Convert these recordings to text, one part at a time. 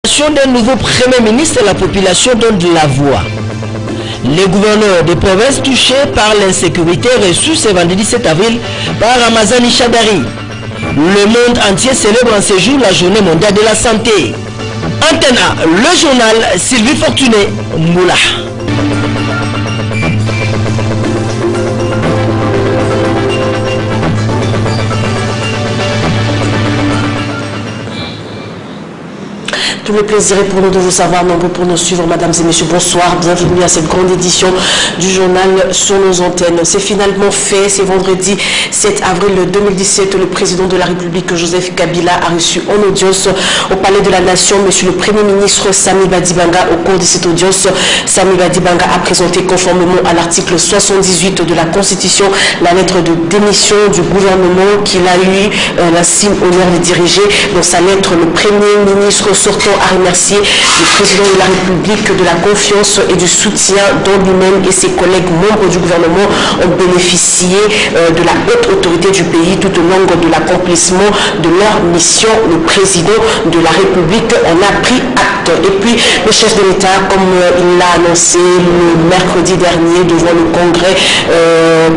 D'un nouveau Premier ministre, la population donne de la voix. Les gouverneurs des provinces touchés par l'insécurité reçus ce vendredi 7 avril par Ramazani Chadari. Le monde entier célèbre en ce jour la journée mondiale de la santé. Antenne A, le journal Sylvie Fortuné Moula. Tout le plaisir est pour nous de vous savoir, nombreux pour nous suivre. Mesdames et messieurs, bonsoir. Bienvenue à cette grande édition du journal sur nos antennes. C'est finalement fait. C'est vendredi 7 avril 2017. Le président de la République, Joseph Kabila, a reçu en audience au Palais de la Nation monsieur le Premier ministre Sami Badibanga. Au cours de cette audience, Sami Badibanga a présenté conformément à l'article 78 de la Constitution la lettre de démission du gouvernement qu'il a eu l'estime honneur de diriger. Dans sa lettre, le Premier ministre sortant a remercié le président de la République de la confiance et du soutien dont lui-même et ses collègues membres du gouvernement ont bénéficié de la haute autorité du pays tout au long de l'accomplissement de leur mission. Le président de la République en a pris acte. Et puis le chef de l'État, comme il l'a annoncé le mercredi dernier devant le Congrès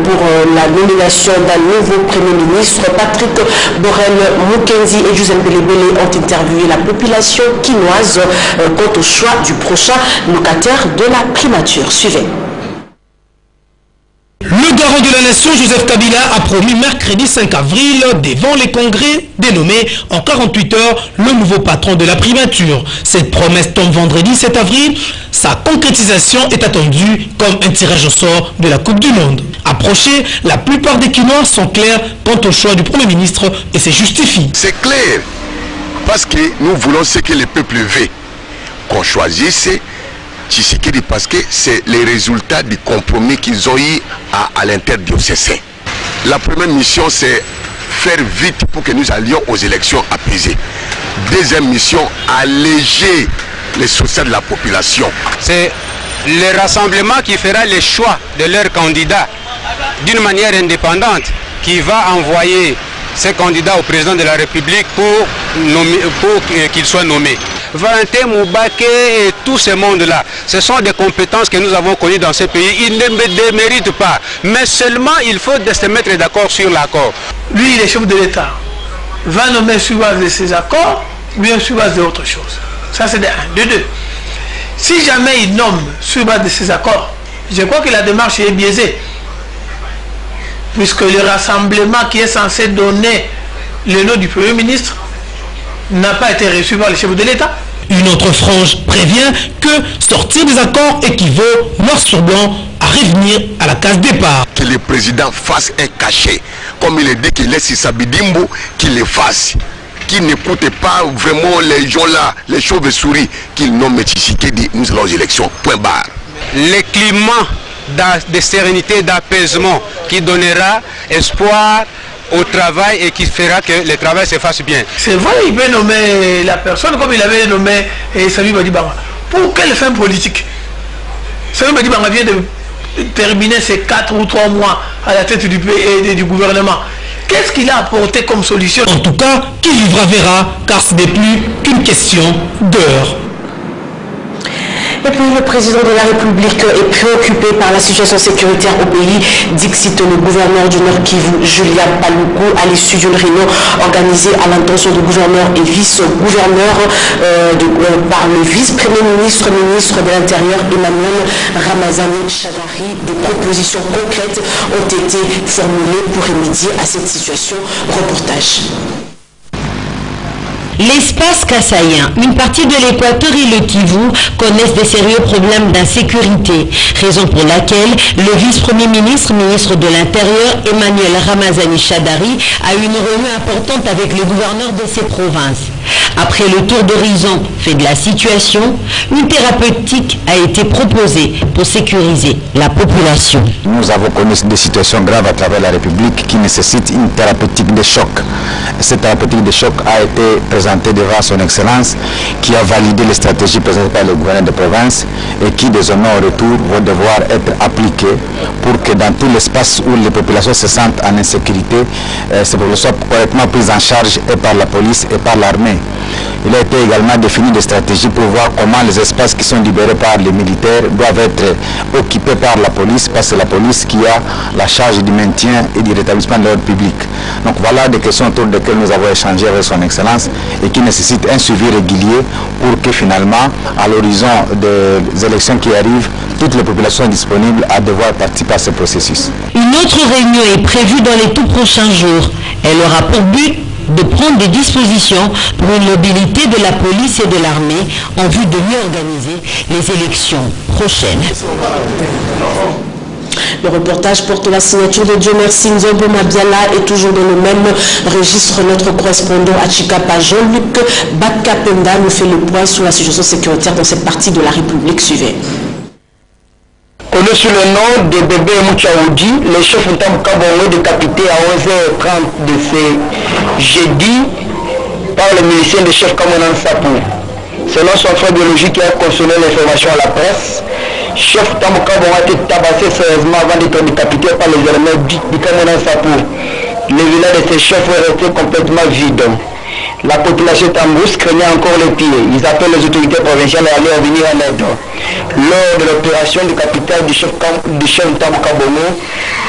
pour la nomination d'un nouveau Premier ministre, Patrick Borel Mukenzi et Joseph Belebele ont interviewé la population quinoise quant au choix du prochain locataire de la primature. Suivez. Le garant de la nation, Joseph Kabila, a promis mercredi 5 avril, devant les congrès, de nommer en 48 heures le nouveau patron de la primature. Cette promesse tombe vendredi 7 avril. Sa concrétisation est attendue comme un tirage au sort de la Coupe du Monde. Approchés, la plupart des Quinois sont clairs quant au choix du Premier ministre et se justifient. C'est clair, parce que nous voulons ce que le peuple veut. Qu'on choisisse Tshisekedi parce que c'est les résultats du compromis qu'ils ont eu à l'interdiocésain. La première mission, c'est faire vite pour que nous allions aux élections apaisées. Deuxième mission, alléger les soucis de la population. C'est le rassemblement qui fera le choix de leur candidat d'une manière indépendante, qui va envoyer ces candidats au président de la République pour qu'il soit nommé. Valentin Moubake et tout ce monde-là, ce sont des compétences que nous avons connues dans ce pays. Ils ne méritent pas, mais seulement il faut se mettre d'accord sur l'accord. Lui, il est chef de l'État. Va nommer sur base de ses accords, ou bien sur base d'autre chose. Ça, c'est de un. De deux, si jamais il nomme sur base de ses accords, je crois que la démarche est biaisée. Puisque le rassemblement qui est censé donner le nom du Premier ministre n'a pas été reçu par le chef de l'État. Une autre frange prévient que sortir des accords équivaut noir sur blanc à revenir à la case départ. Que le président fasse un cachet, comme il est dit qu'il laisse Sabidimbo, qu'il le fasse. Qu'il n'écoute pas vraiment les gens là, les chauves-souris, qu'il nomme Tshisekedi, nous allons aux élections, point barre. Le climat de sérénité, d'apaisement qui donnera espoir au travail et qui fera que le travail se fasse bien. C'est vrai, il peut nommer la personne comme il avait nommé Sami Badibanga. Pour quelle fin politique? Sami Badibanga vient de terminer ses 4 ou 3 mois à la tête du pays et du gouvernement. Qu'est-ce qu'il a apporté comme solution? En tout cas, qui vivra verra, car ce n'est plus qu'une question d'heure. Et puis le président de la République est préoccupé par la situation sécuritaire au pays, dit le gouverneur du Nord Kivu, Julien Paluku, à l'issue d'une réunion organisée à l'intention du gouverneur et vice-gouverneur par le vice-premier ministre, ministre de l'Intérieur, Emmanuel Ramazani Chadari. Des propositions concrètes ont été formulées pour remédier à cette situation. Reportage. L'espace kassaïen, une partie de l'Équateur et le Kivu connaissent des sérieux problèmes d'insécurité, raison pour laquelle le vice-premier ministre, ministre de l'Intérieur, Emmanuel Ramazani Chadari, a eu une réunion importante avec le gouverneur de ces provinces. Après le tour d'horizon fait de la situation, une thérapeutique a été proposée pour sécuriser la population. Nous avons connu des situations graves à travers la République qui nécessitent une thérapeutique de choc. Cette thérapeutique de choc a été présentée devant son Excellence, qui a validé les stratégies présentées par le gouverneur de province et qui désormais au retour vont devoir être appliquées pour que dans tout l'espace où les populations se sentent en insécurité, ces populations soient correctement prises en charge et par la police et par l'armée. Il a été également défini des stratégies pour voir comment les espaces qui sont libérés par les militaires doivent être occupés par la police, parce que c'est la police qui a la charge du maintien et du rétablissement de l'ordre public. Donc voilà des questions autour desquelles nous avons échangé avec son Excellence et qui nécessitent un suivi régulier pour que finalement, à l'horizon des élections qui arrivent, toutes les populations disponibles à devoir participer à ce processus. Une autre réunion est prévue dans les tout prochains jours. Elle aura pour but de prendre des dispositions pour une mobilité de la police et de l'armée en vue de mieux organiser les élections prochaines. Le reportage porte la signature de Dieu merci Nzombo Mabiala et toujours dans le même registre, notre correspondant à Chikapa, Jean-Luc Bakapenda, nous fait le point sur la situation sécuritaire dans cette partie de la République. Suivez. Connu sous le nom de Bébé Mouchaoudi, le chef Ntamukabongo décapité à 11h30 de ce jeudi par le miliciens de chef Kamonan Sapou. Selon son frère biologique qui a consommé l'information à la presse, chef Ntamukabongo a été tabassé sérieusement avant d'être décapité par les éléments du Kamonan Sapou. Le village de ses chefs est resté complètement vide. La population tambousse craignait encore les pieds. Ils appellent les autorités provinciales à aller venir en aide. Lors de l'opération du capitaine du chef Ntamukabongo,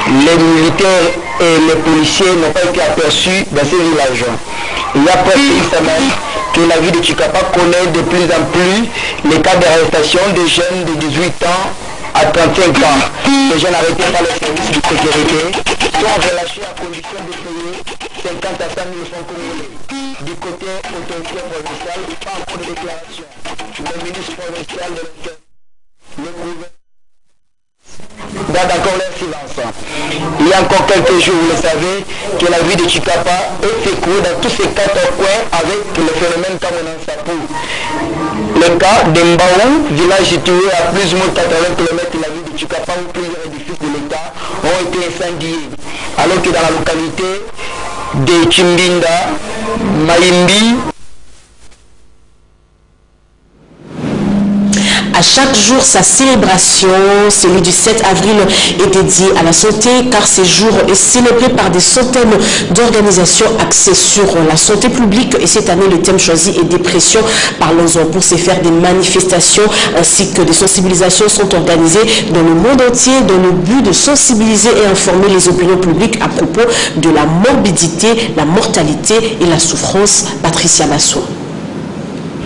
les militaires et les policiers n'ont pas été aperçus dans ces villages. Il y a presque une semaine que la ville de Chikapa connaît de plus en plus les cas d'arrestation de jeunes de 18 ans à 35 ans. Les jeunes arrêtés par les services de sécurité sont relâchés à condition de payer 50 à 100 000 francs congolais. Du côté autorité provinciale, pas encore de déclaration. Le ministre provincial de l'Intérieur, le gouvernement garde encore leur silence. Il y a encore quelques jours, vous le savez, que la ville de Chikapa est secouée dans tous ces quatre coins avec le phénomène Kamonan Sapou. Le cas d'Embaou, village situé à plus ou moins 80 km de la ville de Chikapa, où plusieurs édifices de l'État ont été incendiés. Alors que dans la localité de Chimbinda, Maïmbi, à chaque jour, sa célébration, celui du 7 avril, est dédié à la santé, car ces jours est célébré par des centaines d'organisations axées sur la santé publique. Et cette année, le thème choisi est dépression. Parlons-en. Pour ce faire, des manifestations ainsi que des sensibilisations sont organisées dans le monde entier dans le but de sensibiliser et informer les opinions publiques à propos de la morbidité, la mortalité et la souffrance. Patricia Basso.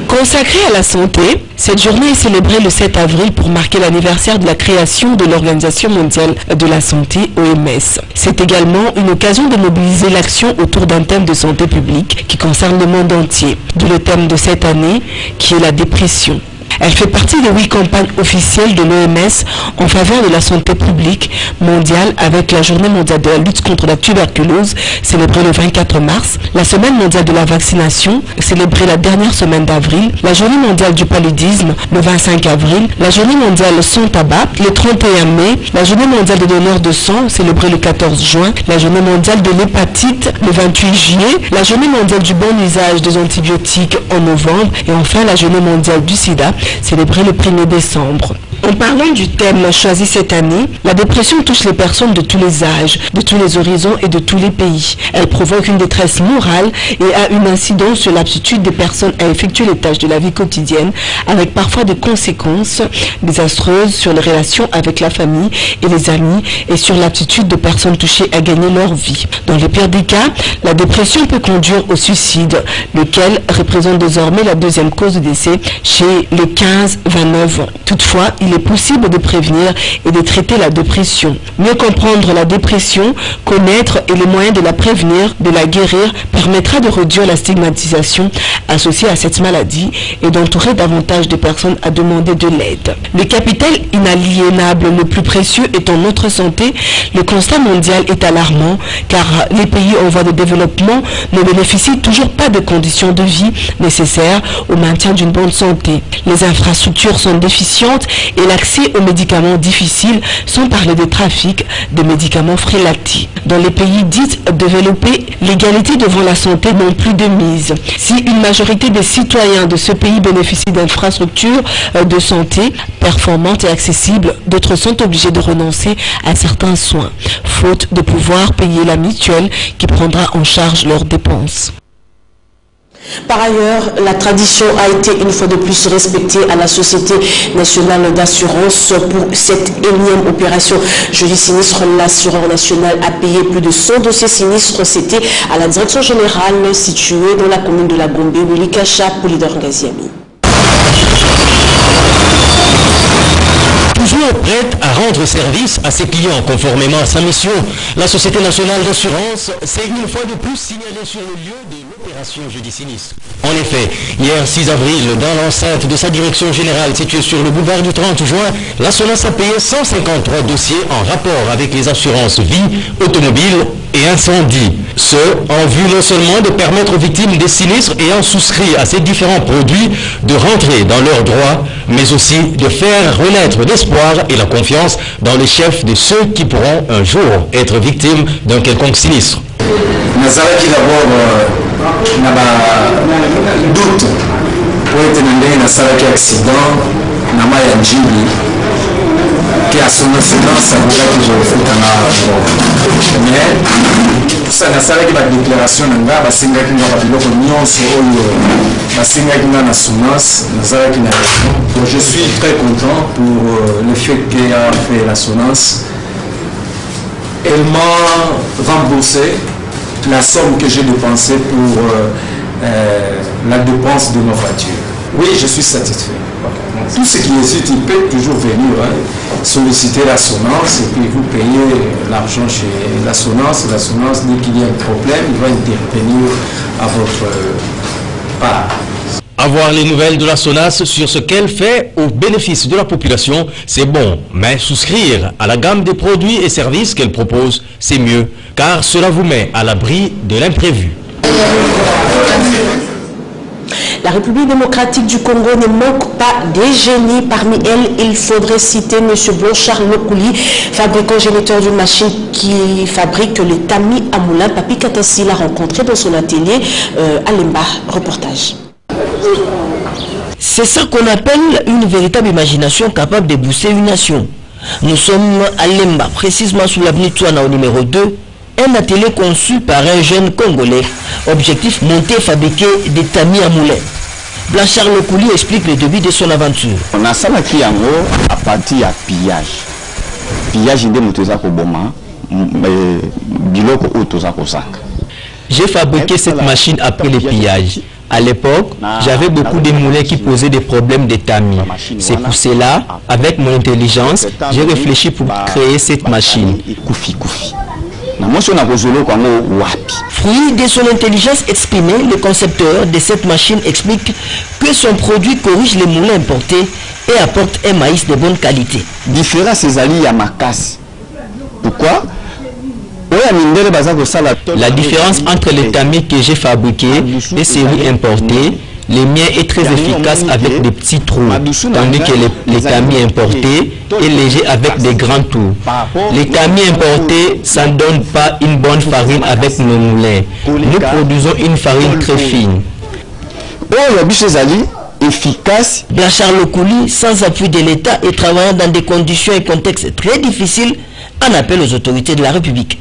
Consacrée à la santé, cette journée est célébrée le 7 avril pour marquer l'anniversaire de la création de l'Organisation mondiale de la santé, OMS. C'est également une occasion de mobiliser l'action autour d'un thème de santé publique qui concerne le monde entier, d'où le thème de cette année qui est la dépression. Elle fait partie des 8 campagnes officielles de l'OMS en faveur de la santé publique mondiale, avec la journée mondiale de la lutte contre la tuberculose célébrée le 24 mars, la semaine mondiale de la vaccination célébrée la dernière semaine d'avril, la journée mondiale du paludisme le 25 avril, la journée mondiale sans tabac le 31 mai, la journée mondiale des donneurs de sang célébrée le 14 juin, la journée mondiale de l'hépatite le 28 juillet, la journée mondiale du bon usage des antibiotiques en novembre et enfin la journée mondiale du sida célébrée le 1er décembre. En parlant du thème choisi cette année, la dépression touche les personnes de tous les âges, de tous les horizons et de tous les pays. Elle provoque une détresse morale et a une incidence sur l'aptitude des personnes à effectuer les tâches de la vie quotidienne, avec parfois des conséquences désastreuses sur les relations avec la famille et les amis et sur l'aptitude de personnes touchées à gagner leur vie. Dans le pire des cas, la dépression peut conduire au suicide, lequel représente désormais la deuxième cause de décès chez les 15-29 ans. Toutefois, il est possible de prévenir et de traiter la dépression. Mieux comprendre la dépression, connaître et les moyens de la prévenir, de la guérir, permettra de réduire la stigmatisation associée à cette maladie et d'entourer davantage de personnes à demander de l'aide. Le capital inaliénable le plus précieux étant notre santé, le constat mondial est alarmant car les pays en voie de développement ne bénéficient toujours pas de conditions de vie nécessaires au maintien d'une bonne santé. Les infrastructures sont déficientes et l'accès aux médicaments difficiles, sans parler des trafics de médicaments frélatis. Dans les pays dits développés, l'égalité devant la santé n'a plus de mise. Si une majorité des citoyens de ce pays bénéficient d'infrastructures de santé performantes et accessibles, d'autres sont obligés de renoncer à certains soins, faute de pouvoir payer la mutuelle qui prendra en charge leurs dépenses. Par ailleurs, la tradition a été une fois de plus respectée à la Société nationale d'assurance pour cette énième opération. Jeudi sinistre, l'assureur national a payé plus de 100 dossiers sinistres. C'était à la direction générale située dans la commune de la Gombe, Willy Kacha, Polydor Ngaziami. Toujours prête à rendre service à ses clients conformément à sa mission, la Société nationale d'assurance s'est une fois de plus signalée sur le lieu de l'opération jeudi sinistre. En effet, hier 6 avril, dans l'enceinte de sa direction générale située sur le boulevard du 30 juin, la SONAS a payé 153 dossiers en rapport avec les assurances vie, automobile et incendie. Ce, en vue non seulement de permettre aux victimes des sinistres ayant souscrit à ces différents produits de rentrer dans leurs droits, mais aussi de faire renaître l'espoir et la confiance dans les chefs de ceux qui pourront un jour être victimes d'un quelconque sinistre. Nazaraki d'abord n'a doute pour être dans Nazaraki accident n'a pas Njili qui a son assurance à vous que je fais mais ça Nazaraki la déclaration n'a pas singa qui n'a pas biloko nyonso oyo basinga qui n'a assurance Nazaraki n'a donc je suis très content pour le fait qu'il a fait l'assurance. Elle m'a remboursé la somme que j'ai dépensée pour la dépense de ma voiture. Oui, je suis satisfait. Tout ce qui hésite, il peut toujours venir solliciter l'assurance et puis vous payez l'argent chez l'assurance. L'assurance, dès qu'il y a un problème, il va intervenir à votre part. Avoir les nouvelles de la SONAS sur ce qu'elle fait au bénéfice de la population, c'est bon. Mais souscrire à la gamme des produits et services qu'elle propose, c'est mieux. Car cela vous met à l'abri de l'imprévu. La République démocratique du Congo ne manque pas des génies. Parmi elles, il faudrait citer M. Blanchard Lokouli, fabricant géniteur d'une machine qui fabrique les tamis à moulin. Papi Katassi l'a rencontré dans son atelier à Lemba. Reportage. C'est ça qu'on appelle une véritable imagination capable de booster une nation. Nous sommes à Lemba, précisément sous l'avenue Touana au numéro 2, un atelier conçu par un jeune Congolais. Objectif, monter et fabriquer des tamis à moulin. Blanchard Lokouli explique le début de son aventure. On a ça qui à partir à pillage. Pillage de motoza boma, biloko otoza sac. J'ai fabriqué cette machine après le pillage. À l'époque, j'avais beaucoup de moulins qui posaient des problèmes de tamis. C'est pour cela, avec mon intelligence, j'ai réfléchi pour créer cette machine. Fruit de son intelligence exprimée, le concepteur de cette machine explique que son produit corrige les moulins importés et apporte un maïs de bonne qualité. Différence c'est ali ya makasi. Pourquoi? La différence entre les tamis que j'ai fabriqués et celui importé, les miens est très efficace avec des petits trous, tandis que les tamis importés est léger avec des grands trous. Les tamis importés, ça ne donne pas une bonne farine avec nos moulins. Nous produisons une farine très fine. Efficace. Blanchard Lokouli, sans appui de l'État et travaillant dans des conditions et contextes très difficiles, en appelle aux autorités de la République.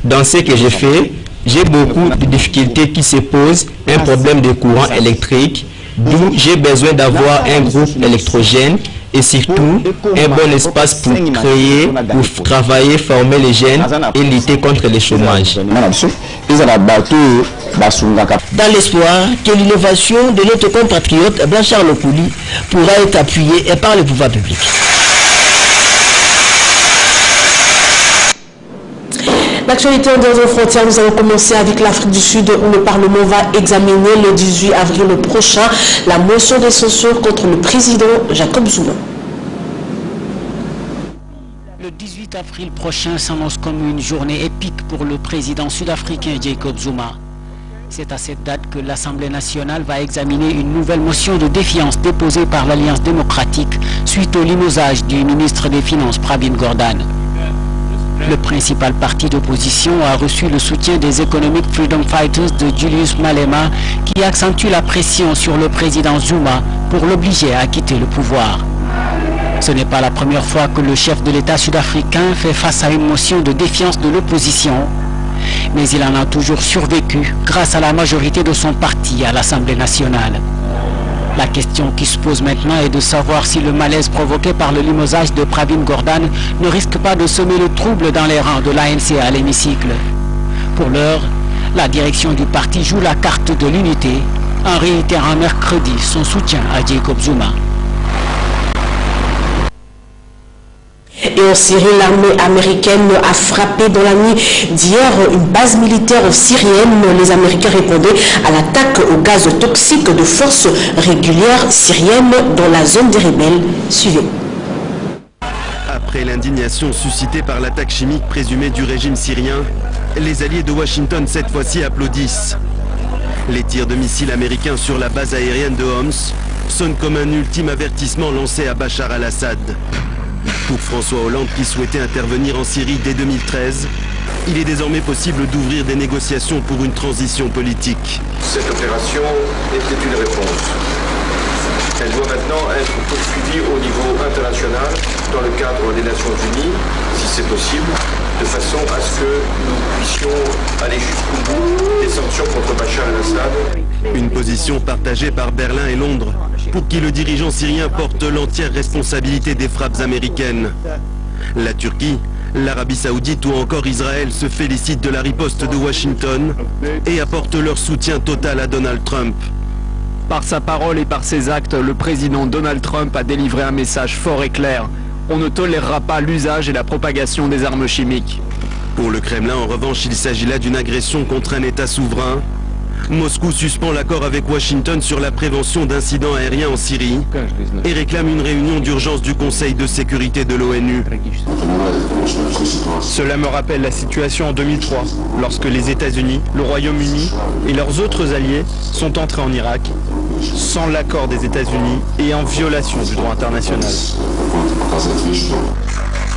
Dans ce que j'ai fait, j'ai beaucoup de difficultés qui se posent, un problème de courant électrique, d'où j'ai besoin d'avoir un groupe électrogène et surtout un bon espace pour créer, pour travailler, former les jeunes et lutter contre le chômage. Dans l'espoir que l'innovation de notre compatriote Blanchard Lokouli pourra être appuyée par le pouvoir public. L'actualité en dehors des frontières, nous allons commencer avec l'Afrique du Sud où le Parlement va examiner le 18 avril prochain la motion de censure contre le président Jacob Zuma. Le 18 avril prochain s'annonce comme une journée épique pour le président sud-africain Jacob Zuma. C'est à cette date que l'Assemblée nationale va examiner une nouvelle motion de défiance déposée par l'Alliance démocratique suite au limogeage du ministre des Finances Pravin Gordhan. Le principal parti d'opposition a reçu le soutien des Economic Freedom Fighters de Julius Malema qui accentue la pression sur le président Zuma pour l'obliger à quitter le pouvoir. Ce n'est pas la première fois que le chef de l'État sud-africain fait face à une motion de défiance de l'opposition. Mais il en a toujours survécu grâce à la majorité de son parti à l'Assemblée nationale. La question qui se pose maintenant est de savoir si le malaise provoqué par le limogeage de Pravin Gordhan ne risque pas de semer le trouble dans les rangs de l'ANC à l'hémicycle. Pour l'heure, la direction du parti joue la carte de l'unité en réitérant mercredi son soutien à Jacob Zuma. Et en Syrie, l'armée américaine a frappé dans la nuit d'hier une base militaire syrienne. Les Américains répondaient à l'attaque au gaz toxique de forces régulières syriennes dans la zone des rebelles. Suivez. Après l'indignation suscitée par l'attaque chimique présumée du régime syrien, les alliés de Washington cette fois-ci applaudissent. Les tirs de missiles américains sur la base aérienne de Homs sonnent comme un ultime avertissement lancé à Bachar al-Assad. Pour François Hollande qui souhaitait intervenir en Syrie dès 2013, il est désormais possible d'ouvrir des négociations pour une transition politique. Cette opération était une réponse. Elle doit maintenant être poursuivie au niveau international dans le cadre des Nations Unies, si c'est possible, de façon à ce que nous puissions aller jusqu'au bout des sanctions contre Bachar el-Assad. Une position partagée par Berlin et Londres, pour qui le dirigeant syrien porte l'entière responsabilité des frappes américaines. La Turquie, l'Arabie Saoudite ou encore Israël se félicitent de la riposte de Washington et apportent leur soutien total à Donald Trump. Par sa parole et par ses actes, le président Donald Trump a délivré un message fort et clair. On ne tolérera pas l'usage et la propagation des armes chimiques. Pour le Kremlin, en revanche, il s'agit là d'une agression contre un État souverain. Moscou suspend l'accord avec Washington sur la prévention d'incidents aériens en Syrie et réclame une réunion d'urgence du Conseil de sécurité de l'ONU. Cela me rappelle la situation en 2003, lorsque les États-Unis, le Royaume-Uni et leurs autres alliés sont entrés en Irak sans l'accord des États-Unis et en violation du droit international.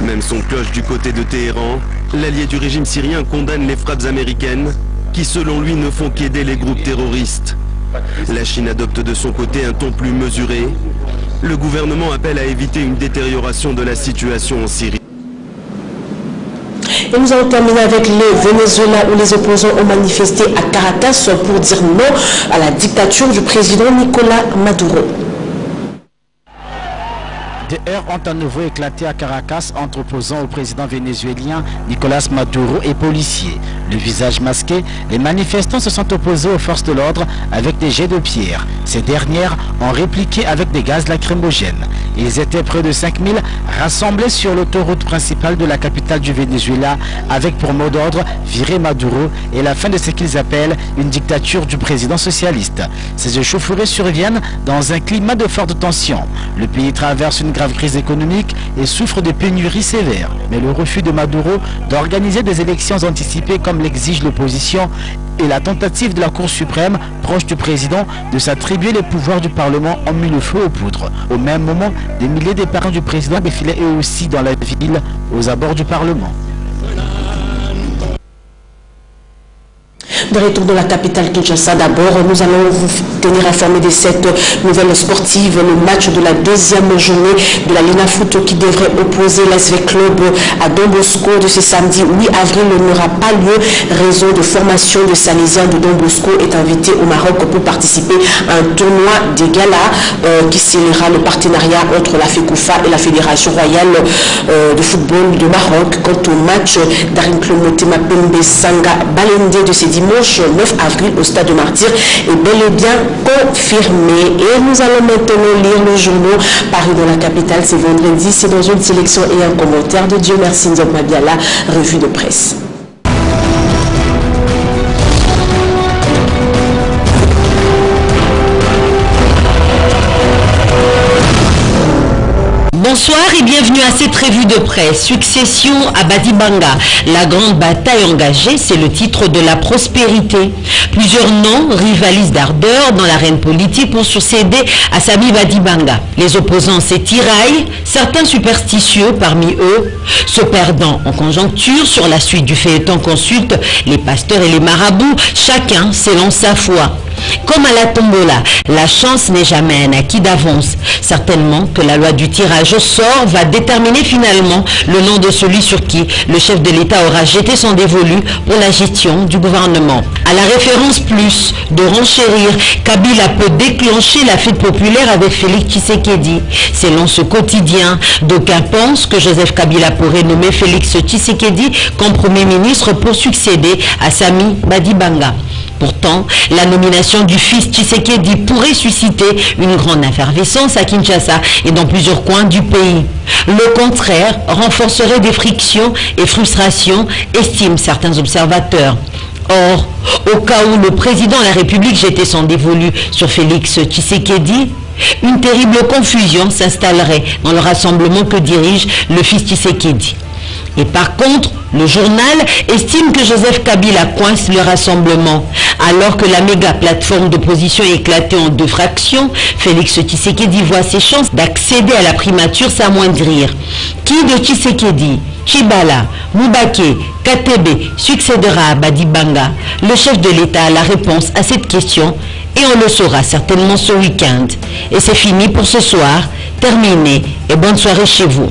Même son cloche du côté de Téhéran, l'allié du régime syrien condamne les frappes américaines qui selon lui ne font qu'aider les groupes terroristes. La Chine adopte de son côté un ton plus mesuré. Le gouvernement appelle à éviter une détérioration de la situation en Syrie. Et nous allons terminer avec le Venezuela où les opposants ont manifesté à Caracas pour dire non à la dictature du président Nicolás Maduro. Des heurts ont à nouveau éclaté à Caracas entre opposants au président vénézuélien Nicolás Maduro et policiers. Le visage masqué, les manifestants se sont opposés aux forces de l'ordre avec des jets de pierre. Ces dernières ont répliqué avec des gaz lacrymogènes. Ils étaient près de 5000 rassemblés sur l'autoroute principale de la capitale du Venezuela avec pour mot d'ordre virer Maduro et la fin de ce qu'ils appellent une dictature du président socialiste. Ces échauffourées surviennent dans un climat de forte tension. Le pays traverse une grave crise économique et souffre de pénuries sévères. Mais le refus de Maduro d'organiser des élections anticipées comme l'exige l'opposition et la tentative de la Cour suprême, proche du président, de s'attribuer les pouvoirs du Parlement ont mis le feu aux poudres. Au même moment, des milliers de parents du président défilaient eux aussi dans la ville, aux abords du Parlement. De retour dans la capitale Kinshasa, d'abord, nous allons vous tenir informé de cette nouvelle sportive, le match de la deuxième journée de la Lena Foot qui devrait opposer l'SV Club à Don Bosco de ce samedi 8 avril n'aura pas lieu. Raison de formation de Salésien de Don Bosco est invité au Maroc pour participer à un tournoi des galas qui scellera le partenariat entre la FECOFA et la Fédération royale de football de Maroc. Quant au match d'Arinclo Motema Pembe Sanga Balende de ce dimanche 9 avril au stade de Martyr est bel et bien confirmé. Et nous allons maintenant lire le journal paru dans la capitale ce vendredi. C'est dans une sélection et un commentaire de Dieu merci Nzop Mabiala, revue de presse. Bonsoir et bienvenue à cette revue de presse. Succession à Badibanga. La grande bataille engagée, c'est le titre de la prospérité. Plusieurs noms rivalisent d'ardeur dans l'arène politique pour succéder à Sami Badibanga. Les opposants s'étiraillent, certains superstitieux parmi eux se perdant en conjoncture sur la suite du feuilleton consulte les pasteurs et les marabouts, chacun selon sa foi. Comme à la tombola, la chance n'est jamais un acquis d'avance. Certainement que la loi du tirage au sort va déterminer finalement le nom de celui sur qui le chef de l'État aura jeté son dévolu pour la gestion du gouvernement. À la référence plus de renchérir, Kabila peut déclencher la fête populaire avec Félix Tshisekedi. Selon ce quotidien, d'aucuns pensent que Joseph Kabila pourrait nommer Félix Tshisekedi comme Premier ministre pour succéder à Sami Badibanga. Pourtant, la nomination du fils Tshisekedi pourrait susciter une grande effervescence à Kinshasa et dans plusieurs coins du pays. Le contraire renforcerait des frictions et frustrations, estiment certains observateurs. Or, au cas où le président de la République jetait son dévolu sur Félix Tshisekedi, une terrible confusion s'installerait dans le rassemblement que dirige le fils Tshisekedi. Et par contre, le journal estime que Joseph Kabila coince le rassemblement. Alors que la méga plateforme d'opposition est éclatée en deux fractions, Félix Tshisekedi voit ses chances d'accéder à la primature s'amoindrir. Qui de Tshisekedi, Tshibala, Moubake, Katebe succédera à Badibanga? Le chef de l'État a la réponse à cette question et on le saura certainement ce week-end. Et c'est fini pour ce soir. Terminé et bonne soirée chez vous.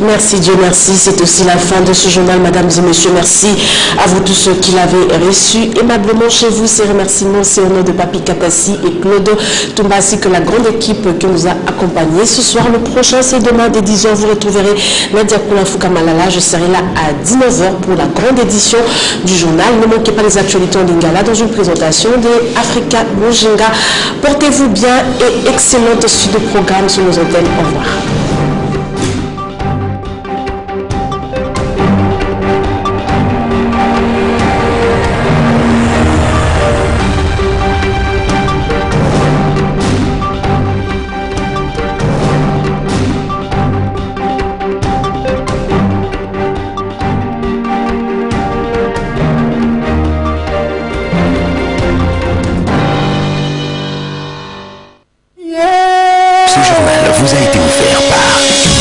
Merci Dieu, merci. C'est aussi la fin de ce journal, mesdames et messieurs. Merci à vous tous ceux qui l'avaient reçu aimablement chez vous. Ces remerciements, c'est au nom de Papi Katassi et Claude Toumba, ainsi que la grande équipe qui nous a accompagnés. Ce soir, le prochain, c'est demain dès 10h. Vous retrouverez Nadia Koulafouka Malala. Je serai là à 19h pour la grande édition du journal. Ne manquez pas les actualités en lingala dans une présentation de Africa Mojinga. Portez-vous bien et excellente suite de programme sur nos antennes. Au revoir. Ce journal vous a été offert par